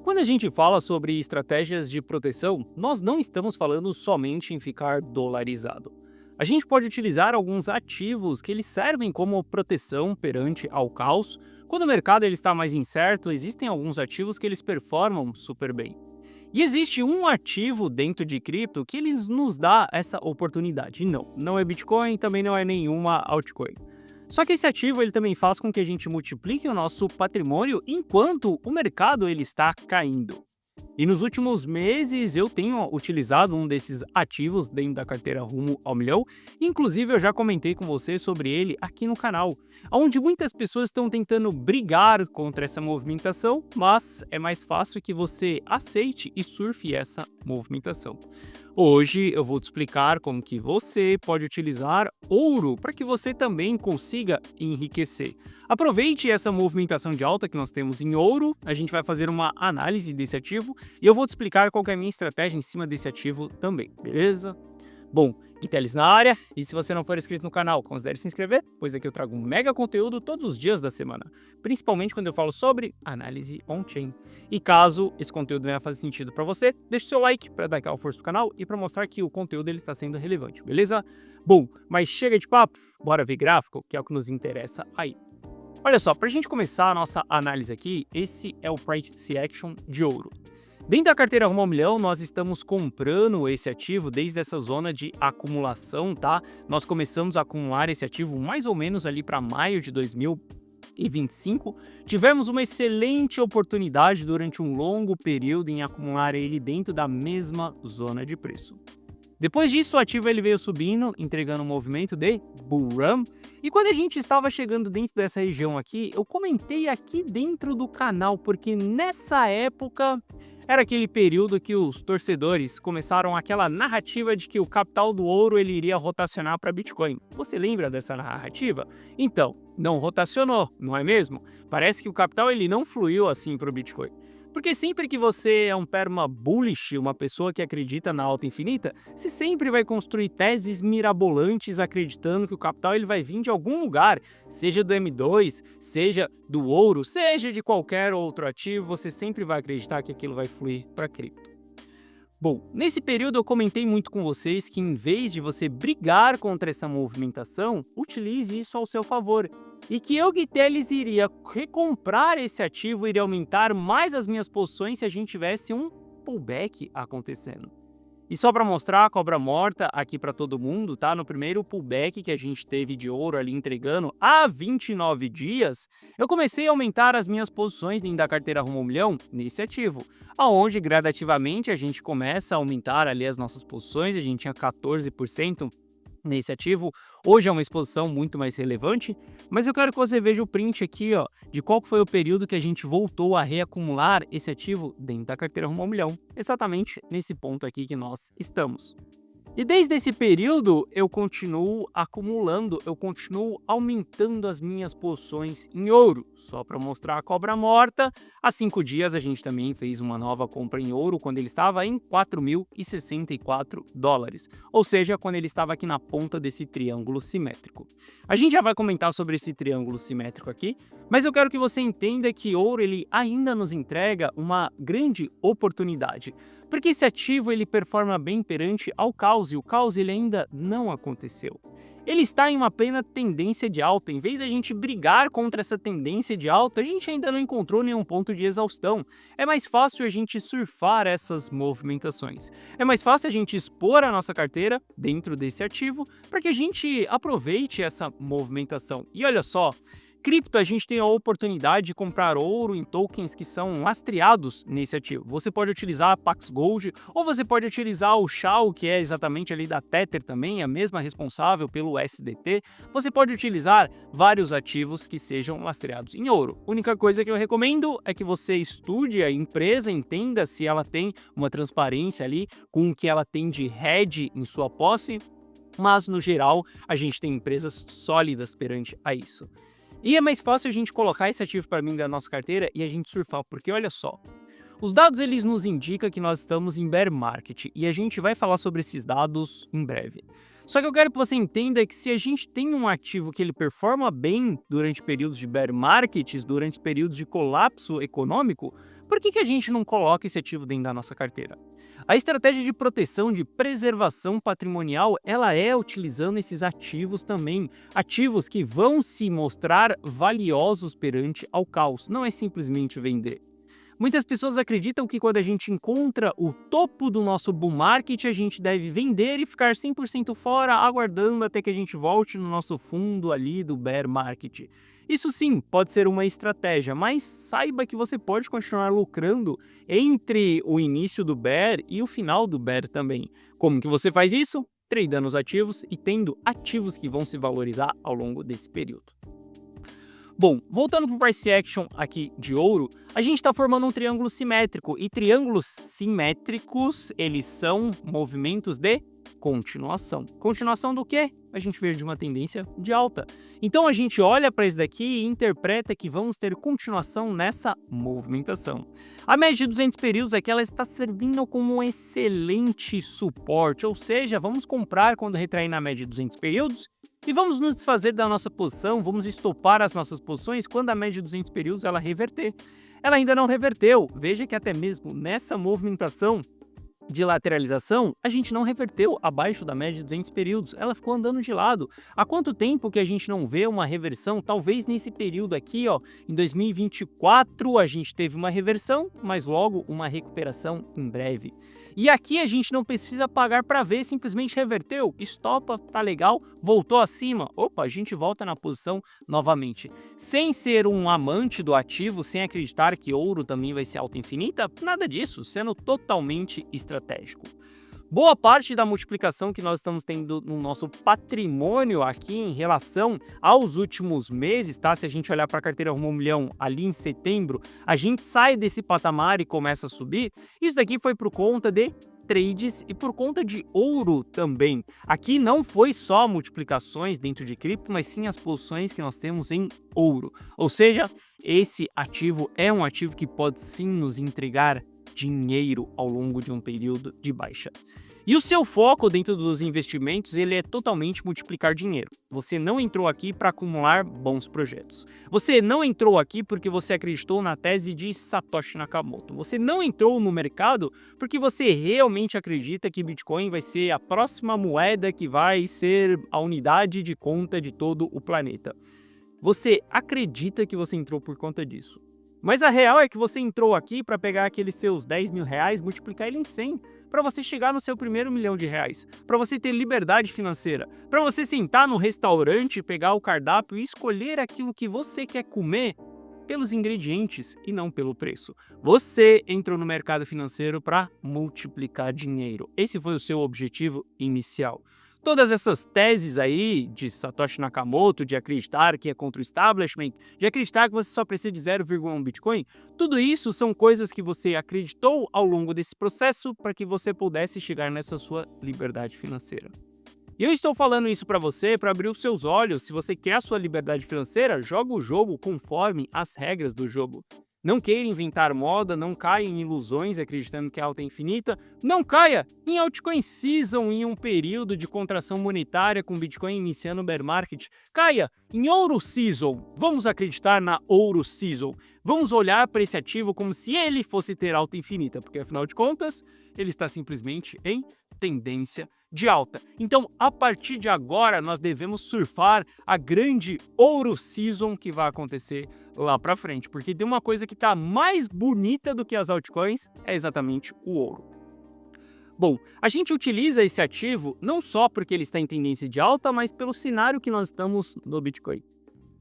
Quando a gente fala sobre estratégias de proteção, nós não estamos falando somente em ficar dolarizado. A gente pode utilizar alguns ativos que eles servem como proteção perante ao caos. Quando o mercado ele está mais incerto, existem alguns ativos que eles performam super bem. E existe um ativo dentro de cripto que eles nos dá essa oportunidade. E não é Bitcoin, também não é nenhuma altcoin. Só que esse ativo ele também faz com que a gente multiplique o nosso patrimônio enquanto o mercado ele está caindo. E nos últimos meses eu tenho utilizado um desses ativos dentro da carteira Rumo ao Milhão. Inclusive eu já comentei com você sobre ele aqui no canal, onde muitas pessoas estão tentando brigar contra essa movimentação, mas é mais fácil que você aceite e surfe essa movimentação. Hoje eu vou te explicar como que você pode utilizar ouro para que você também consiga enriquecer. Aproveite essa movimentação de alta que nós temos em ouro, a gente vai fazer uma análise desse ativo e eu vou te explicar qual que é a minha estratégia em cima desse ativo também, beleza? Bom, Guiteles na área, e se você não for inscrito no canal, considere se inscrever, pois aqui eu trago um mega conteúdo todos os dias da semana, principalmente quando eu falo sobre análise on-chain. E caso esse conteúdo venha fazer sentido para você, deixe seu like para dar aquela força pro canal e para mostrar que o conteúdo ele está sendo relevante, beleza? Bom, mas chega de papo, bora ver gráfico, que é o que nos interessa aí. Olha só, para a gente começar a nossa análise aqui, esse é o Price Action de ouro. Dentro da carteira Rumo ao Milhão, nós estamos comprando esse ativo desde essa zona de acumulação, tá? Nós começamos a acumular esse ativo mais ou menos ali para maio de 2025. Tivemos uma excelente oportunidade durante um longo período em acumular ele dentro da mesma zona de preço. Depois disso, o ativo ele veio subindo, entregando um movimento de bull run. E quando a gente estava chegando dentro dessa região aqui, eu comentei aqui dentro do canal, porque nessa época era aquele período que os torcedores começaram aquela narrativa de que o capital do ouro ele iria rotacionar para Bitcoin. Você lembra dessa narrativa? Então, não rotacionou, não é mesmo? Parece que o capital ele não fluiu assim para o Bitcoin. Porque sempre que você é um perma bullish, uma pessoa que acredita na alta infinita, você sempre vai construir teses mirabolantes acreditando que o capital ele vai vir de algum lugar, seja do M2, seja do ouro, seja de qualquer outro ativo, você sempre vai acreditar que aquilo vai fluir para cripto. Bom, nesse período eu comentei muito com vocês que em vez de você brigar contra essa movimentação, utilize isso ao seu favor. E que eu, Guiteles, iria recomprar esse ativo, iria aumentar mais as minhas posições se a gente tivesse um pullback acontecendo. E só para mostrar a cobra morta aqui para todo mundo, tá? No primeiro pullback que a gente teve de ouro ali entregando há 29 dias, eu comecei a aumentar as minhas posições dentro da carteira Rumo ao Milhão nesse ativo, aonde gradativamente a gente começa a aumentar ali as nossas posições, a gente tinha 14% nesse ativo, hoje é uma exposição muito mais relevante, mas eu quero que você veja o print aqui, ó, de qual foi o período que a gente voltou a reacumular esse ativo dentro da carteira Rumo ao Milhão, exatamente nesse ponto aqui que nós estamos. E desde esse período eu continuo acumulando, eu continuo aumentando as minhas posições em ouro. Só para mostrar a cobra morta, há 5 dias a gente também fez uma nova compra em ouro quando ele estava em 4.064 dólares. Ou seja, quando ele estava aqui na ponta desse triângulo simétrico. A gente já vai comentar sobre esse triângulo simétrico aqui, mas eu quero que você entenda que ouro ele ainda nos entrega uma grande oportunidade. Porque esse ativo ele performa bem perante ao caos e o caos ele ainda não aconteceu. Ele está em uma plena tendência de alta. Em vez da gente brigar contra essa tendência de alta, a gente ainda não encontrou nenhum ponto de exaustão. É mais fácil a gente surfar essas movimentações. É mais fácil a gente expor a nossa carteira dentro desse ativo para que a gente aproveite essa movimentação. E olha só, cripto, a gente tem a oportunidade de comprar ouro em tokens que são lastreados nesse ativo. Você pode utilizar a Pax Gold ou você pode utilizar o SHA, que é exatamente ali da Tether também, a mesma responsável pelo SDT. Você pode utilizar vários ativos que sejam lastreados em ouro. A única coisa que eu recomendo é que você estude a empresa, entenda se ela tem uma transparência ali com o que ela tem de hedge em sua posse, mas no geral a gente tem empresas sólidas perante a isso. E é mais fácil a gente colocar esse ativo para mim da nossa carteira e a gente surfar, porque olha só, os dados eles nos indicam que nós estamos em bear market e a gente vai falar sobre esses dados em breve. Só que eu quero que você entenda que se a gente tem um ativo que ele performa bem durante períodos de bear markets, durante períodos de colapso econômico, Por que a gente não coloca esse ativo dentro da nossa carteira? A estratégia de proteção, de preservação patrimonial, ela é utilizando esses ativos também, ativos que vão se mostrar valiosos perante ao caos, não é simplesmente vender. Muitas pessoas acreditam que quando a gente encontra o topo do nosso bull market, a gente deve vender e ficar 100% fora, aguardando até que a gente volte no nosso fundo ali do bear market. Isso sim, pode ser uma estratégia, mas saiba que você pode continuar lucrando entre o início do bear e o final do bear também. Como que você faz isso? Tradando os ativos e tendo ativos que vão se valorizar ao longo desse período. Bom, voltando para o price action aqui de ouro, a gente está formando um triângulo simétrico, e triângulos simétricos, eles são movimentos de continuação. Continuação do quê? A gente veio de uma tendência de alta. Então a gente olha para isso daqui e interpreta que vamos ter continuação nessa movimentação. A média de 200 períodos aqui ela está servindo como um excelente suporte, ou seja, vamos comprar quando retrair na média de 200 períodos e vamos nos desfazer da nossa posição, vamos estopar as nossas posições quando a média de 200 períodos ela reverter. Ela ainda não reverteu. Veja que até mesmo nessa movimentação de lateralização, a gente não reverteu abaixo da média de 200 períodos, ela ficou andando de lado. Há quanto tempo que a gente não vê uma reversão? Talvez nesse período aqui, ó, em 2024 a gente teve uma reversão, mas logo uma recuperação em breve. E aqui a gente não precisa pagar para ver, simplesmente reverteu, estopa, tá legal, voltou acima, opa, a gente volta na posição novamente. Sem ser um amante do ativo, sem acreditar que ouro também vai ser alta infinita, nada disso, sendo totalmente estratégico. Boa parte da multiplicação que nós estamos tendo no nosso patrimônio aqui em relação aos últimos meses, tá? Se a gente olhar para a carteira Rumo 1 Milhão ali em setembro, a gente sai desse patamar e começa a subir. Isso daqui foi por conta de trades e por conta de ouro também. Aqui não foi só multiplicações dentro de cripto, mas sim as posições que nós temos em ouro. Ou seja, esse ativo é um ativo que pode sim nos entregar dinheiro ao longo de um período de baixa. E o seu foco dentro dos investimentos, ele é totalmente multiplicar dinheiro. Você não entrou aqui para acumular bons projetos. Você não entrou aqui porque você acreditou na tese de Satoshi Nakamoto. Você não entrou no mercado porque você realmente acredita que Bitcoin vai ser a próxima moeda que vai ser a unidade de conta de todo o planeta. Você acredita que você entrou por conta disso. Mas a real é que você entrou aqui para pegar aqueles seus 10 mil reais, multiplicar ele em 100, para você chegar no seu primeiro milhão de reais, para você ter liberdade financeira, para você sentar no restaurante, pegar o cardápio e escolher aquilo que você quer comer pelos ingredientes e não pelo preço. Você entrou no mercado financeiro para multiplicar dinheiro. Esse foi o seu objetivo inicial. Todas essas teses aí de Satoshi Nakamoto, de acreditar que é contra o establishment, de acreditar que você só precisa de 0,1 Bitcoin, tudo isso são coisas que você acreditou ao longo desse processo para que você pudesse chegar nessa sua liberdade financeira. E eu estou falando isso para você para abrir os seus olhos. Se você quer a sua liberdade financeira, joga o jogo conforme as regras do jogo. Não queira inventar moda, não caia em ilusões acreditando que a alta é infinita, não caia em altcoin season em um período de contração monetária com Bitcoin iniciando o bear market. Caia em ouro season. Vamos acreditar na ouro season. Vamos olhar para esse ativo como se ele fosse ter alta infinita, porque afinal de contas, ele está simplesmente em tendência de alta. Então, a partir de agora, nós devemos surfar a grande ouro season que vai acontecer lá para frente, porque tem uma coisa que está mais bonita do que as altcoins, é exatamente o ouro. Bom, a gente utiliza esse ativo não só porque ele está em tendência de alta, mas pelo cenário que nós estamos no Bitcoin.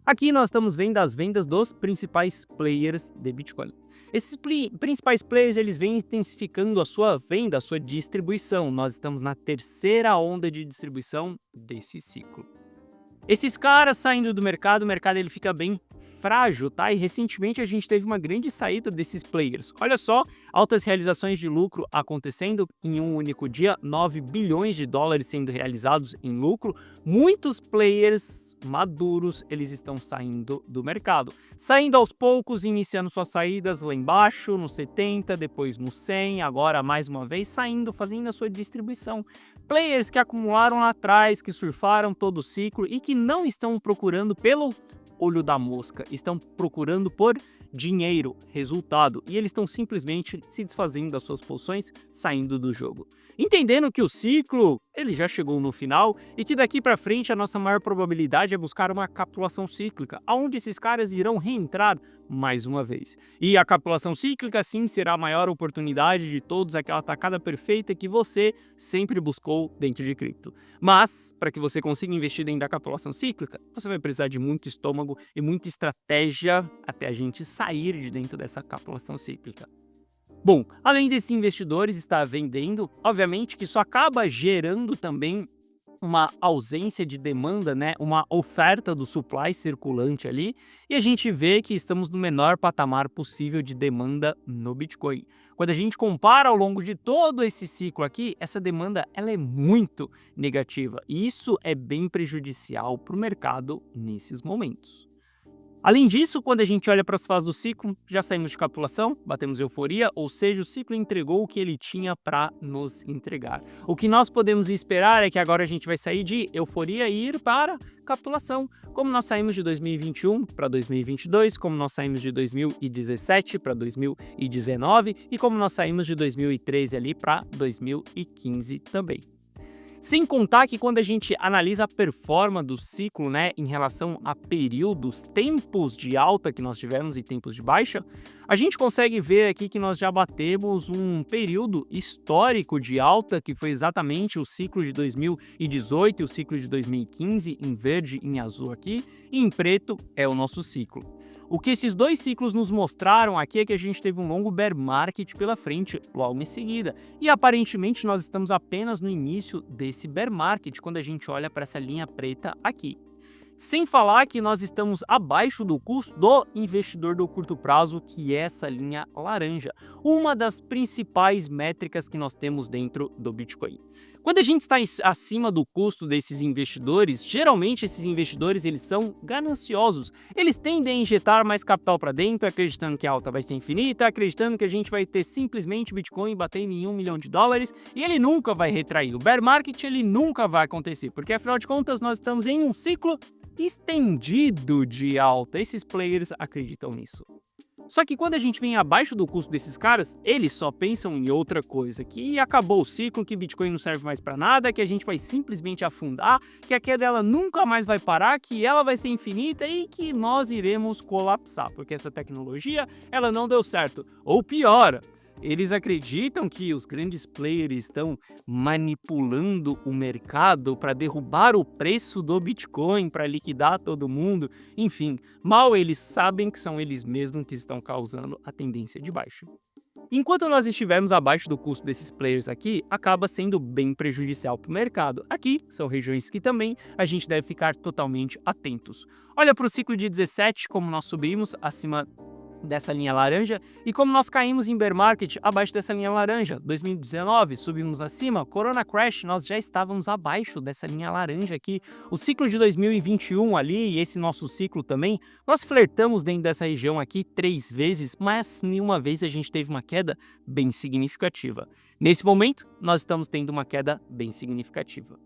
Aqui nós estamos vendo as vendas dos principais players de Bitcoin. Esses principais players, eles vêm intensificando a sua venda, a sua distribuição. Nós estamos na terceira onda de distribuição desse ciclo. Esses caras saindo do mercado, o mercado ele fica bem frágil, tá? E recentemente a gente teve uma grande saída desses players. Olha só, altas realizações de lucro acontecendo em um único dia, 9 bilhões de dólares sendo realizados em lucro. Muitos players maduros, eles estão saindo do mercado. Saindo aos poucos, iniciando suas saídas lá embaixo, no 70, depois no 100, agora mais uma vez saindo, fazendo a sua distribuição. Players que acumularam lá atrás, que surfaram todo o ciclo e que não estão procurando pelo olho da mosca, estão procurando por dinheiro, resultado, e eles estão simplesmente se desfazendo das suas posições, saindo do jogo. Entendendo que o ciclo ele já chegou no final e que daqui para frente a nossa maior probabilidade é buscar uma capitulação cíclica, onde esses caras irão reentrar mais uma vez. E a capitulação cíclica sim será a maior oportunidade de todos, aquela tacada perfeita que você sempre buscou dentro de cripto. Mas, para que você consiga investir dentro da capitulação cíclica, você vai precisar de muito estômago e muita estratégia até a gente sair de dentro dessa capitulação cíclica. Bom, além desses investidores estar vendendo, obviamente que isso acaba gerando também uma ausência de demanda, né? Uma oferta do supply circulante ali, e a gente vê que estamos no menor patamar possível de demanda no Bitcoin. Quando a gente compara ao longo de todo esse ciclo aqui, essa demanda ela é muito negativa, e isso é bem prejudicial para o mercado nesses momentos. Além disso, quando a gente olha para as fases do ciclo, já saímos de capitulação, batemos euforia, ou seja, o ciclo entregou o que ele tinha para nos entregar. O que nós podemos esperar é que agora a gente vai sair de euforia e ir para capitulação, como nós saímos de 2021 para 2022, como nós saímos de 2017 para 2019 e como nós saímos de 2013 ali para 2015 também. Sem contar que quando a gente analisa a performance do ciclo, né, em relação a períodos, tempos de alta que nós tivemos e tempos de baixa, a gente consegue ver aqui que nós já batemos um período histórico de alta, que foi exatamente o ciclo de 2018 e o ciclo de 2015, em verde e em azul aqui, e em preto é o nosso ciclo. O que esses dois ciclos nos mostraram aqui é que a gente teve um longo bear market pela frente logo em seguida. E aparentemente nós estamos apenas no início desse bear market quando a gente olha para essa linha preta aqui. Sem falar que nós estamos abaixo do custo do investidor do curto prazo, que é essa linha laranja, uma das principais métricas que nós temos dentro do Bitcoin. Quando a gente está acima do custo desses investidores, geralmente esses investidores eles são gananciosos. Eles tendem a injetar mais capital para dentro, acreditando que a alta vai ser infinita, acreditando que a gente vai ter simplesmente Bitcoin batendo em $1 milhão e ele nunca vai retrair. O bear market ele nunca vai acontecer, porque afinal de contas nós estamos em um ciclo estendido de alta. Esses players acreditam nisso. Só que quando a gente vem abaixo do custo desses caras, eles só pensam em outra coisa, que acabou o ciclo, que Bitcoin não serve mais para nada, que a gente vai simplesmente afundar, que a queda dela nunca mais vai parar, que ela vai ser infinita e que nós iremos colapsar, porque essa tecnologia ela não deu certo. Ou pior, eles acreditam que os grandes players estão manipulando o mercado para derrubar o preço do Bitcoin, para liquidar todo mundo. Enfim, mal eles sabem que são eles mesmos que estão causando a tendência de baixa. Enquanto nós estivermos abaixo do custo desses players aqui, acaba sendo bem prejudicial para o mercado. Aqui são regiões que também a gente deve ficar totalmente atentos. Olha para o ciclo de 17, como nós subimos acima dessa linha laranja e como nós caímos em bear market abaixo dessa linha laranja. 2019 subimos acima, Corona Crash nós já estávamos abaixo dessa linha laranja aqui. O ciclo de 2021 ali e esse nosso ciclo também, nós flertamos dentro dessa região aqui 3 vezes, mas nenhuma vez a gente teve uma queda bem significativa. Nesse momento, nós estamos tendo uma queda bem significativa.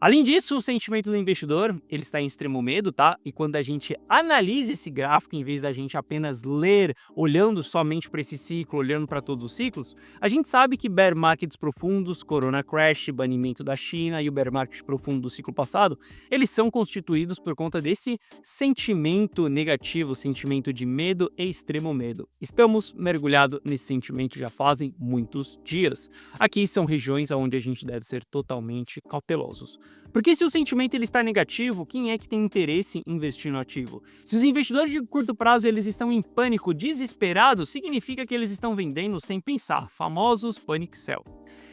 Além disso, o sentimento do investidor, ele está em extremo medo, tá? E quando a gente analisa esse gráfico, em vez da gente apenas ler, olhando somente para esse ciclo, olhando para todos os ciclos, a gente sabe que bear markets profundos, Corona Crash, banimento da China e o bear market profundo do ciclo passado, eles são constituídos por conta desse sentimento negativo, sentimento de medo e extremo medo. Estamos mergulhados nesse sentimento já fazem muitos dias. Aqui são regiões onde a gente deve ser totalmente cautelosos. Porque se o sentimento ele está negativo, quem é que tem interesse em investir no ativo? Se os investidores de curto prazo eles estão em pânico, desesperados, significa que eles estão vendendo sem pensar, famosos panic sell.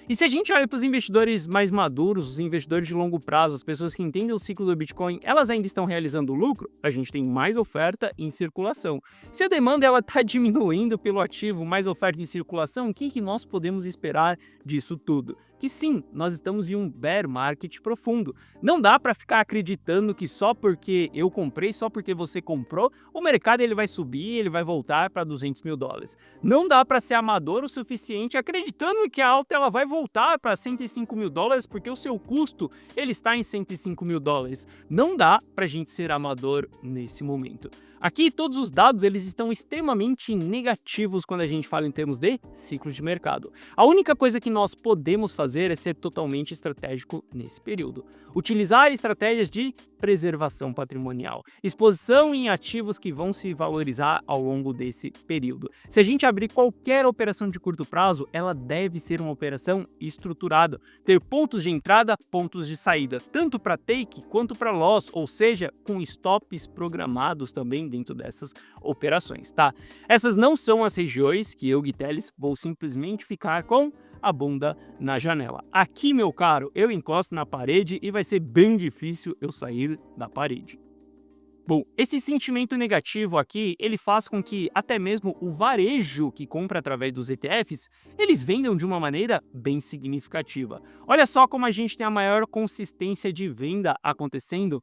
E se a gente olha para os investidores mais maduros, os investidores de longo prazo, as pessoas que entendem o ciclo do Bitcoin, elas ainda estão realizando lucro? A gente tem mais oferta em circulação. Se a demanda está diminuindo pelo ativo, mais oferta em circulação, o que nós podemos esperar disso tudo? Que sim, nós estamos em um bear market profundo. Não dá para ficar acreditando que só porque eu comprei, só porque você comprou, o mercado ele vai subir, ele vai voltar para $200 mil. Não dá para ser amador o suficiente acreditando que a alta ela vai voltar para $105 mil porque o seu custo ele está em $105 mil. Não dá para a gente ser amador nesse momento. Aqui todos os dados eles estão extremamente negativos quando a gente fala em termos de ciclo de mercado. A única coisa que nós podemos fazer é ser totalmente estratégico nesse período. Utilizar estratégias de preservação patrimonial, exposição em ativos que vão se valorizar ao longo desse período. Se a gente abrir qualquer operação de curto prazo, ela deve ser uma operação estruturada, ter pontos de entrada, pontos de saída, tanto para take quanto para loss, ou seja, com stops programados também dentro dessas operações, tá? Essas não são as regiões que eu, Gui Teles, vou simplesmente ficar com a bunda na janela. Aqui, meu caro, eu encosto na parede e vai ser bem difícil eu sair da parede. Bom, esse sentimento negativo aqui, ele faz com que até mesmo o varejo que compra através dos ETFs, eles vendam de uma maneira bem significativa. Olha só como a gente tem a maior consistência de venda acontecendo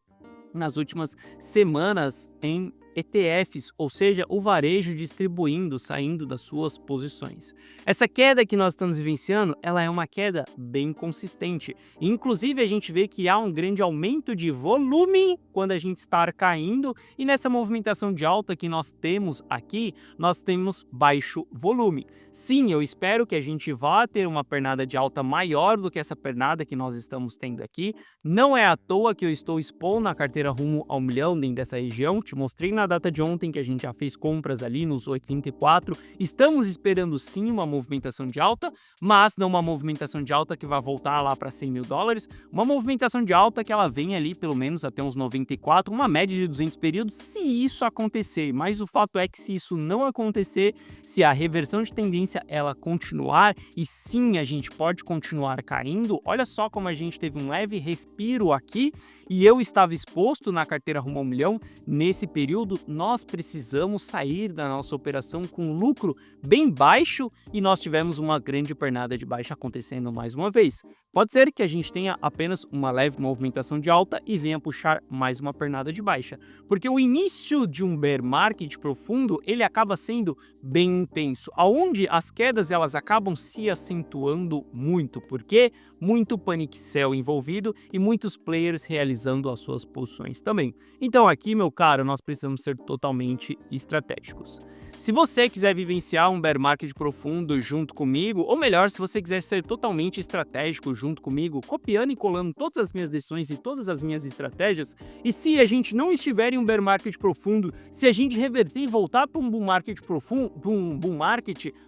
nas últimas semanas em ETFs, ou seja, o varejo distribuindo, saindo das suas posições. Essa queda que nós estamos vivenciando, ela é uma queda bem consistente. Inclusive, a gente vê que há um grande aumento de volume quando a gente está caindo, e nessa movimentação de alta que nós temos aqui, nós temos baixo volume. Sim, eu espero que a gente vá ter uma pernada de alta maior do que essa pernada que nós estamos tendo aqui. Não é à toa que eu estou expondo a carteira rumo ao milhão dentro dessa região. Te mostrei na data de ontem que a gente já fez compras ali nos 84. Estamos esperando sim uma movimentação de alta, mas não uma movimentação de alta que vai voltar lá para 100 mil dólares. Uma movimentação de alta que ela vem ali pelo menos até uns 94, uma média de 200 períodos, se isso acontecer. Mas o fato é que se isso não acontecer, se a reversão de tendência ela continuar, e sim, a gente pode continuar caindo. Olha só como a gente teve um leve respiro aqui, e eu estava exposto na carteira rumo ao milhão. Nesse período, nós precisamos sair da nossa operação com lucro bem baixo, e nós tivemos uma grande pernada de baixa acontecendo mais uma vez. Pode ser que a gente tenha apenas uma leve movimentação de alta e venha puxar mais uma pernada de baixa, porque o início de um bear market profundo, ele acaba sendo bem intenso, aonde as quedas elas acabam se acentuando muito, porque muito panic sell envolvido e muitos players realizando as suas posições também. Então aqui, meu caro, nós precisamos ser totalmente estratégicos. Se você quiser vivenciar um bear market profundo junto comigo, ou melhor, se você quiser ser totalmente estratégico junto comigo, copiando e colando todas as minhas decisões e todas as minhas estratégias, e se a gente não estiver em um bear market profundo, se a gente reverter e voltar para um bull market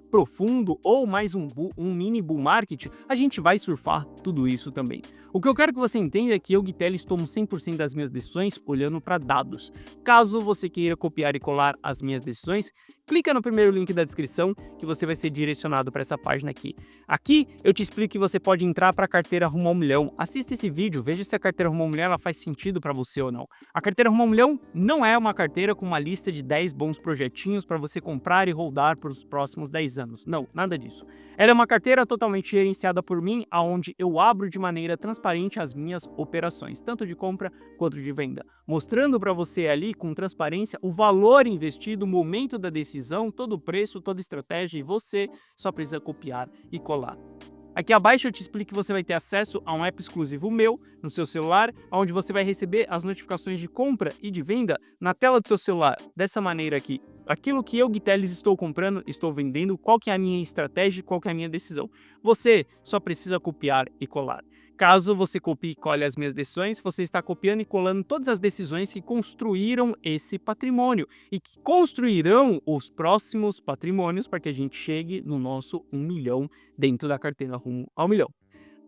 profundo ou mais um mini bull market, a gente vai surfar tudo isso também. O que eu quero que você entenda é que eu, Gui Teles, tomo 100% das minhas decisões olhando para dados. Caso você queira copiar e colar as minhas decisões, clica no primeiro link da descrição que você vai ser direcionado para essa página aqui. Aqui eu te explico que você pode entrar para a carteira rumo ao milhão. Assista esse vídeo, veja se a carteira rumo ao milhão ela faz sentido para você ou não. A carteira rumo ao milhão não é uma carteira com uma lista de 10 bons projetinhos para você comprar e holdar para os próximos 10 anos. Não, nada disso. Ela é uma carteira totalmente gerenciada por mim, aonde eu abro de maneira transparente as minhas operações, tanto de compra quanto de venda, mostrando para você ali com transparência o valor investido, o momento da decisão, todo o preço, toda a estratégia, e você só precisa copiar e colar. Aqui abaixo eu te explico que você vai ter acesso a um app exclusivo meu no seu celular, onde você vai receber as notificações de compra e de venda na tela do seu celular, dessa maneira aqui. Aquilo que eu, Gui Teles, estou comprando, estou vendendo, qual que é a minha estratégia, qual que é a minha decisão. Você só precisa copiar e colar. Caso você copie e cole as minhas decisões, você está copiando e colando todas as decisões que construíram esse patrimônio e que construirão os próximos patrimônios para que a gente chegue no nosso 1 milhão dentro da carteira rumo ao milhão.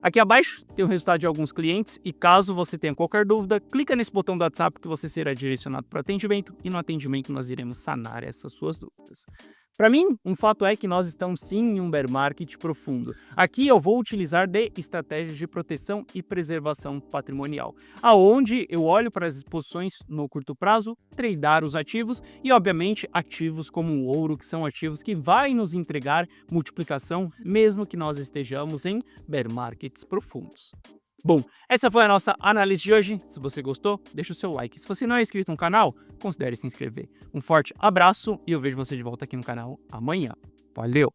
Aqui abaixo tem o resultado de alguns clientes, e caso você tenha qualquer dúvida, clica nesse botão do WhatsApp que você será direcionado para o atendimento, e no atendimento nós iremos sanar essas suas dúvidas. Para mim, um fato é que nós estamos sim em um bear market profundo. Aqui eu vou utilizar de estratégias de proteção e preservação patrimonial, aonde eu olho para as exposições no curto prazo, tradear os ativos e, obviamente, ativos como o ouro, que são ativos que vai nos entregar multiplicação, mesmo que nós estejamos em bear markets profundos. Bom, essa foi a nossa análise de hoje. Se você gostou, deixa o seu like. Se você não é inscrito no canal, considere se inscrever. Um forte abraço e eu vejo você de volta aqui no canal amanhã. Valeu!